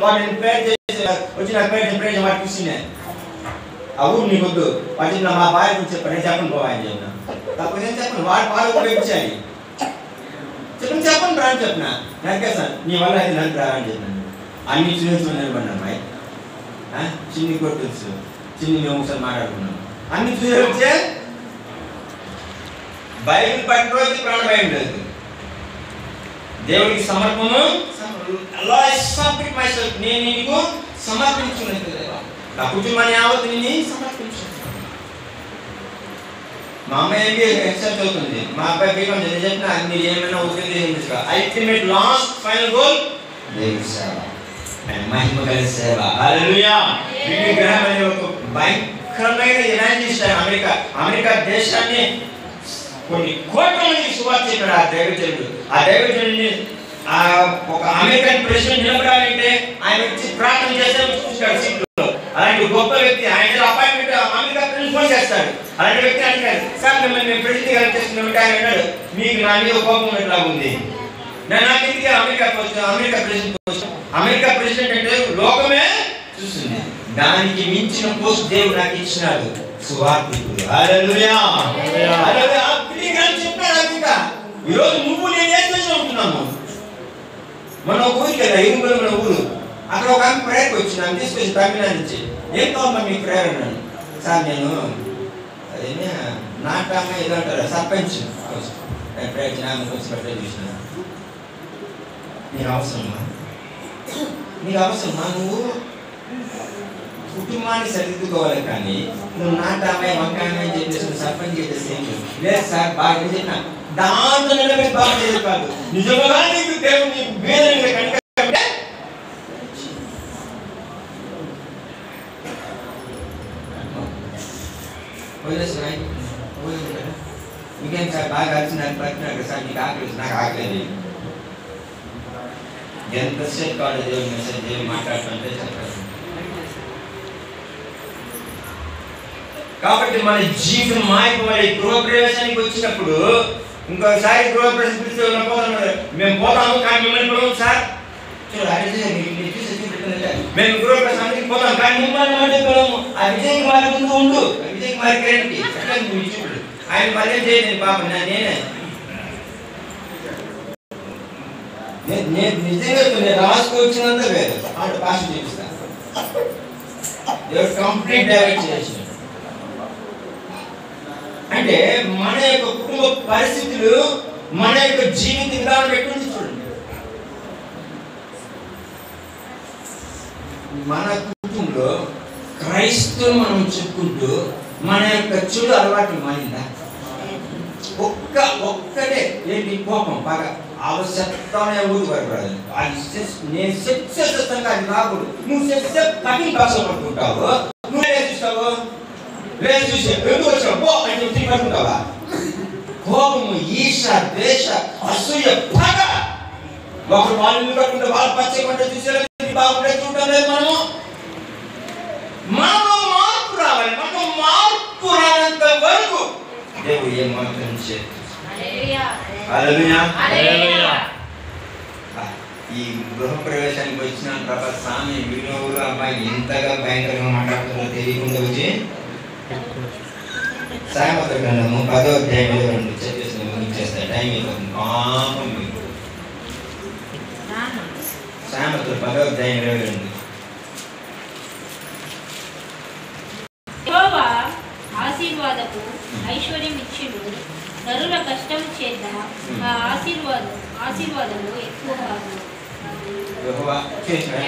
వాటిని ప్రేర్ చేసి వచ్చిన ప్రేర్ వాటి చూసినే ఆ ఊరు నీకు వద్దు వాటి మా భార్య గురించి చెప్పాను నేను చెప్పను పోవాలని చెప్పిన తప్ప నేను చెప్పను వాడు పాలు కూడా ఇచ్చాయి చెప్పను రా అని చెప్పిన నరికేస్తాను నీ వల్ల అయితే నరికి రా అని చెప్పినాను అన్ని చూసుకొని నిలబడినా అమ్మాయి చిన్ని కూడా తెలుసు చిన్ని మేము ఒకసారి మాట్లాడుకున్నాం అన్ని చూసి వచ్చే బైబిల్ పట్టిన రోజు ప్రాణభయం లేదు దేవుడికి సమర్పము నేను నీకు సమర్పించుకున్నాను నా కుటుంబాన్ని యావత్తు నేను సమర్పించుకున్నాను మా అమ్మాయి ఎంబీఏ ఎక్సెప్ట్ అవుతుంది మా అబ్బాయి బీకాం చెప్పిన మీరు ఏమైనా ఉద్యోగం అల్టిమేట్ లాస్ట్ ఫైనల్ గోల్ దేవుడి సేవ మహిమ కలిగిన సేవ హల్లెలూయా బిల్లి గ్రహాం అనే ఒక భయంకరమైన ఎవాంజలిస్ట్ అమెరికా దేశాన్ని కొన్ని కోట్ల మందికి సువార్త చెప్పాడు ఆ దైవజనుడిని ఒక అమెరికన్ ప్రెసిడెంట్ నిలబడాలంటే ఆయన వచ్చి ప్రార్థన చేస్తే చూస్తాడు సీట్లో అలాంటి గొప్ప వ్యక్తి ఆయన అపాయింట్మెంట్ అమెరికా ప్రెసిడెంట్ ఫోన్ చేస్తాడు అలాంటి వ్యక్తి అంటాడు సార్ మిమ్మల్ని మేము ప్రెసిడెంట్ గారు చేస్తున్నామంటే ఆయన అన్నాడు మీకు నా మీద కోపం ఎట్లా ఉంది నాకు ఎందుకే అమెరికా ప్రెసిడెంట్ అంటే లోకమే చూస్తుంది దానికి మించిన పోస్ట్ దేవుడు నాకు ఇచ్చినాడు సువార్తికుడు హల్లెలూయా హల్లెలూయా పిలిగ్రామ్ చెప్పాడు ఇంకా ఈ రోజు నువ్వు నేను ఏం చేసి ఉంటున్నాము మన ఊరికి కదా ఇరుములు మన ఊరు అక్కడ ఒక ఆమె ప్రేయర్కి వచ్చి నన్ను తీసుకొచ్చి తమిళనాడు నుంచి ఏం కావాలమ్మా మీకు ప్రేయర్ అన్నాను సార్ నేను అదేనా నాటమ్మ ఏదో అంటారు సర్పంచ్ నేను ప్రేయర్ ఆమె వచ్చి ప్రేయర్ చూసినా నీకు అవసరమా నువ్వు కుటుంబాన్ని సరిదిద్దుకోవాలి కానీ నువ్వు నాటామే వంకాయమే చెప్పేసి సర్పంచ్ చేసేసి లేదు సార్ బాగా చెప్పిన దాంట్లో నిలబడి బాగా చేయదు కాదు నిజంగా నీకు దేవుడు నీకు వేదన కనుక ఇంకేం సార్ బాగా వచ్చినారు పట్టినారు సార్ నీకు ఆకలి నాకు ఆకలేదు ఎంతసేపు కాదు దేవుడు మెసేజ్ దేవుడు మాట్లాడుతుంటే చెప్పారు కాబట్టి మన జీవితం మారిపోవాలి గృహప్రవేశానికి వచ్చినప్పుడు ఇంకోసారి గృహప్రవేశం పిలిచి మేము పోతాము కానీ మిమ్మల్ని పిలవం సార్ మేము గృహప్రవేశానికి పోతాం కానీ మిమ్మల్ని అంటే పిలవము ఆ విజయ్ కుమార్ ముందు ఉండు విజయ్ కుమార్ కిరణ్కి చూడు ఆయన మళ్ళీ చేయలేదు పాప నేనే నేను నిజంగా నేను రాసుకొచ్చినంత వేరు అంటే భాష చూపిస్తాను కంప్లీట్ డైవర్ట్ చేసిన అంటే మన యొక్క కుటుంబ పరిస్థితులు మన యొక్క జీవిత విధానం ఎట్లుంది చూడండి మన కుటుంబంలో క్రైస్తవులు మనం చెప్పుకుంటూ మన యొక్క చెడు అలవాట్లు మారిందా ఒక్కటే ఏంటి కోపం బాగా అవసరమే ఊరు పడరాదు అది నేను శక్తిగా అది రాకూడదు నువ్వు శక్తి కఠిన భాష పడుకుంటావు నువ్వే చూస్తావు లేదు చూసే ఎందుకు వచ్చావు పో అని చెప్పి పడుకుంటావా కోపము ఈర్ష ద్వేష అసూయ పగ ఒకరు వాళ్ళు కట్టుకుంటే వాళ్ళు పచ్చకుంటే చూసే బాగుంటే చూడటం లేదు మనము మార్పు రావాలి మనకు మార్పు రానంత వరకు దేవుడు ఏ మాత్రం చేయదు ఈ గృహప్రవేశానికి వచ్చిన తర్వాత స్వామి వీడియోలు అమ్మాయి ఎంతగా భయంకరంగా మాట్లాడుతుందో తెలియకుండా వచ్చి సామెత గ్రంథము 10వ అధ్యాయం చదివేసి ముగించేస్తాయి టైం అయిపోతుంది పాపం మీకు సామెతలు 10వ అధ్యాయం 22 యెహోవా ఆశీర్వాదపు ఐశ్వర్యం ఇచ్చును నరుల కష్టం చేత ఆ ఆశీర్వాదము ఎక్కువ కాదు యెహోవా చేశారా